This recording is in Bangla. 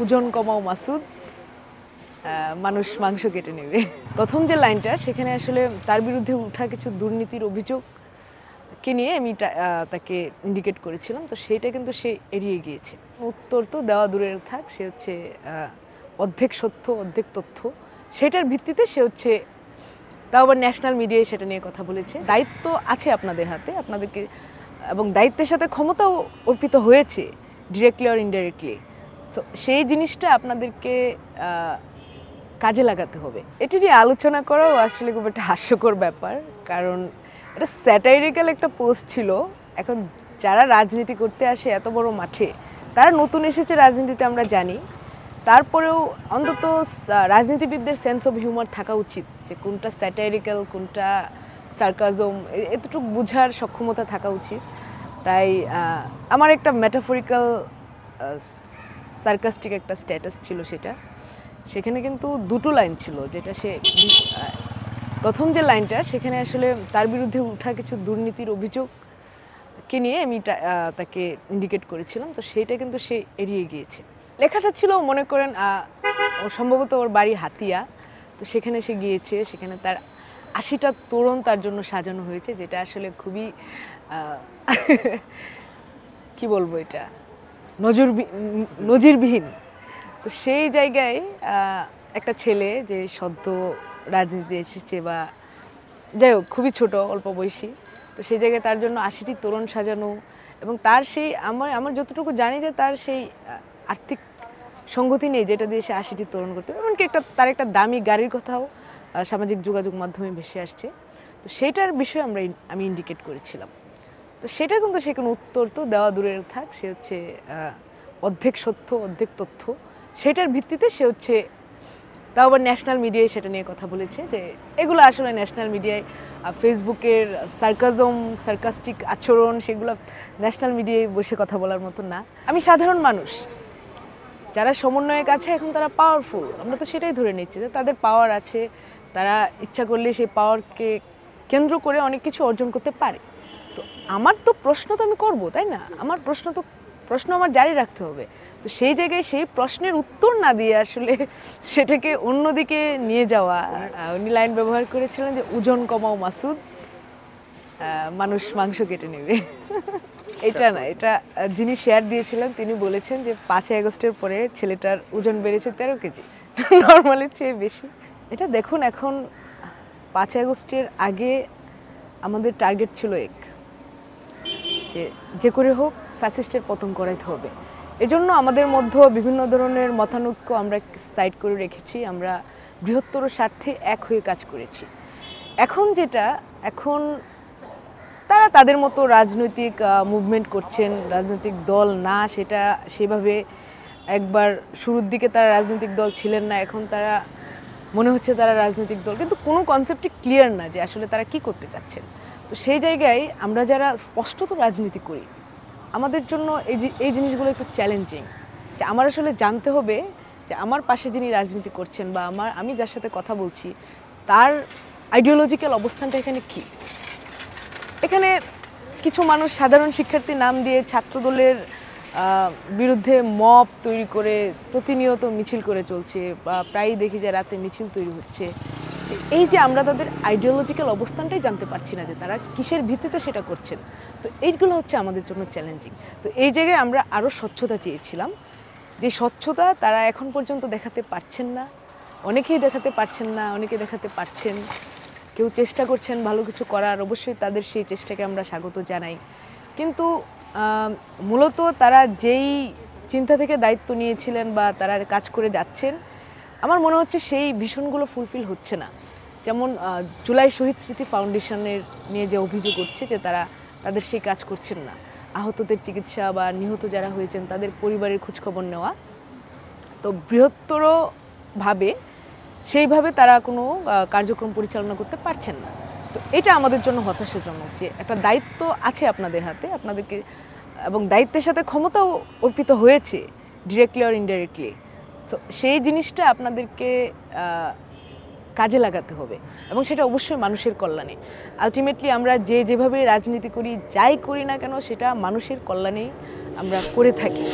ওজন কমাও মাসুদ, মানুষ মাংস কেটে নেবে। প্রথম যে লাইনটা সেখানে আসলে তার বিরুদ্ধে ওঠা কিছু দুর্নীতির অভিযোগকে নিয়ে আমি তাকে ইন্ডিকেট করেছিলাম, তো সেইটা কিন্তু সে এড়িয়ে গিয়েছে। উত্তর তো দেওয়া দূরের থাক, সে হচ্ছে অর্ধেক সত্য অর্ধেক তথ্য, সেটার ভিত্তিতে সে হচ্ছে তাও আবার ন্যাশনাল মিডিয়ায় সেটা নিয়ে কথা বলেছে। দায়িত্ব আছে আপনাদের হাতে, আপনাদেরকে, এবং দায়িত্বের সাথে ক্ষমতাও অর্পিত হয়েছে ডিরেক্টলি অর ইনডাইরেক্টলি। সো সেই জিনিসটা আপনাদেরকে কাজে লাগাতে হবে। এটি নিয়ে আলোচনা করাও আসলে খুব একটা হাস্যকর ব্যাপার, কারণ এটা স্যাটাইরিক্যাল একটা পোস্ট ছিল। এখন যারা রাজনীতি করতে আসে এত বড় মাঠে, তারা নতুন এসেছে রাজনীতিতে আমরা জানি, তারপরেও অন্তত রাজনীতিবিদদের সেন্স অফ হিউমার থাকা উচিত, যে কোনটা স্যাটাইরিক্যাল কোনটা সার্কাজম, এতটুকু বোঝার সক্ষমতা থাকা উচিত। তাই আমার একটা মেটাফরিক্যাল সার্কাস্টিক একটা স্ট্যাটাস ছিল, সেখানে কিন্তু দুটো লাইন ছিল, যেটা সে প্রথম যে লাইনটা সেখানে আসলে তার বিরুদ্ধে ওঠা কিছু দুর্নীতির অভিযোগকে নিয়ে আমি তাকে ইন্ডিকেট করেছিলাম, তো সেইটা কিন্তু সে এড়িয়ে গিয়েছে। লেখাটা ছিল মনে করেন সম্ভবত ওর বাড়ি হাতিয়া, তো সেখানে সে গিয়েছে, সেখানে তার 80টা তোরণ তার জন্য সাজানো হয়েছে, যেটা আসলে খুবই কি বলবো, এটা নজিরবিহীন। তো সেই জায়গায় একটা ছেলে যে সদ্য রাজনীতি এসেছে, বা যাই হোক খুবই ছোট অল্প বয়সী, তো সেই জায়গায় তার জন্য 80টি তোরণ সাজানো, এবং তার সেই আমার যতটুকু জানি যে তার সেই আর্থিক সংগতি নেই যেটা দিয়ে সে 80টি তোরণ করতে পারে। এমনকি তার একটা দামি গাড়ির কথাও সামাজিক যোগাযোগ মাধ্যমে ভেসে আসছে, তো সেইটার বিষয়ে আমি ইন্ডিকেট করেছিলাম। তো সেটা কিন্তু সে কোনো উত্তর তো দেওয়া দূরের থাক, সে হচ্ছে অর্ধেক সত্য অর্ধেক তথ্য, সেটার ভিত্তিতে সে হচ্ছে তাও আবার ন্যাশনাল মিডিয়ায় সেটা নিয়ে কথা বলেছে, যে এগুলো আসলে ন্যাশনাল মিডিয়ায় ফেসবুকের সার্কাস্টিক আচরণ, সেগুলো ন্যাশনাল মিডিয়ায় বসে কথা বলার মতো না। আমি সাধারণ মানুষ, যারা সমন্বয়ের কাছে এখন তারা পাওয়ারফুল, আমরা তো সেটাই ধরে নিচ্ছি যে তাদের পাওয়ার আছে, তারা ইচ্ছা করলে সেই পাওয়ারকে কেন্দ্র করে অনেক কিছু অর্জন করতে পারে। তো আমার তো প্রশ্ন তো আমি করবো, তাই না? আমার প্রশ্ন আমার জারি রাখতে হবে। তো সেই জায়গায় সেই প্রশ্নের উত্তর না দিয়ে আসলে সেটাকে অন্যদিকে নিয়ে যাওয়া, উনি লাইন ব্যবহার করেছিলেন যে ওজন কমাও মাসুদ, মানুষ মাংস কেটে নেবে। এটা না, এটা যিনি শেয়ার দিয়েছিলেন তিনি বলেছেন যে 5ই আগস্টের পরে ছেলেটার ওজন বেড়েছে 13 কেজি, নর্মালের চেয়ে বেশি। এটা দেখুন, এখন 5ই আগস্টের আগে আমাদের টার্গেট ছিল যে করে হোক ফ্যাসিস্টের পতন করাইতে হবে। এজন্য আমাদের মধ্যে বিভিন্ন ধরনের মতানৈক্য আমরা সাইড করে রেখেছি, আমরা বৃহত্তর স্বার্থে এক হয়ে কাজ করেছি। এখন তারা তাদের মতো রাজনৈতিক মুভমেন্ট করছেন, রাজনৈতিক দল না, সেটা সেভাবে একবার শুরুর দিকে তারা রাজনৈতিক দল ছিলেন না, এখন তারা মনে হচ্ছে তারা রাজনৈতিক দল, কিন্তু কোনো কনসেপ্টই ক্লিয়ার না যে আসলে তারা কি করতে চাচ্ছেন। তো সেই জায়গায় আমরা যারা স্পষ্টত রাজনীতি করি, আমাদের জন্য এই জিনিসগুলো একটু চ্যালেঞ্জিং, যে আমার আসলে জানতে হবে যে আমার পাশে যিনি রাজনীতি করছেন বা আমি যার সাথে কথা বলছি তার আইডিওলজিক্যাল অবস্থানটা এখানে কী। এখানে কিছু মানুষ সাধারণ শিক্ষার্থী নাম দিয়ে ছাত্রদলের বিরুদ্ধে মব তৈরি করে প্রতিনিয়ত মিছিল করে চলছে, বা প্রায়ই দেখি যে রাতে মিছিল তৈরি হচ্ছে। এই যে আমরা তাদের আইডিওলজিক্যাল অবস্থানটাই জানতে পারছি না যে তারা কিসের ভিত্তিতে সেটা করছেন, তো এইগুলো হচ্ছে আমাদের জন্য চ্যালেঞ্জিং। তো এই জায়গায় আমরা আরও স্বচ্ছতা চেয়েছিলাম, যে স্বচ্ছতা তারা এখন পর্যন্ত দেখাতে পারছেন না, অনেকেই দেখাতে পারছেন না, অনেকে দেখাতে পারছেন, কেউ চেষ্টা করছেন ভালো কিছু করার, অবশ্যই তাদের সেই চেষ্টাকে আমরা স্বাগত জানাই। কিন্তু মূলত তারা যেই চিন্তা থেকে দায়িত্ব নিয়েছিলেন বা তারা কাজ করে যাচ্ছেন, আমার মনে হচ্ছে সেই ভিশনগুলো ফুলফিল হচ্ছে না। যেমন জুলাই শহীদ স্মৃতি ফাউন্ডেশনের নিয়ে যে অভিযোগ হচ্ছে যে তাদের সেই কাজ করছেন না, আহতদের চিকিৎসা বা নিহত যারা হয়েছেন তাদের পরিবারের খোঁজখবর নেওয়া, তো বৃহত্তরভাবে সেইভাবে তারা কোনো কার্যক্রম পরিচালনা করতে পারছেন না। তো এটা আমাদের জন্য হতাশাজনক, যে একটা দায়িত্ব আছে আপনাদের হাতে, আপনাদেরকে, এবং দায়িত্বের সাথে ক্ষমতাও অর্পিত হয়েছে ডিরেক্টলি অর ইনডাইরেক্টলি। সো সেই জিনিসটা আপনাদেরকে কাজে লাগাতে হবে, এবং সেটা অবশ্যই মানুষের কল্যাণে। আলটিমেটলি আমরা যেভাবে রাজনীতি করি, যাই করি না কেন, সেটা মানুষের কল্যাণেই আমরা করে থাকি।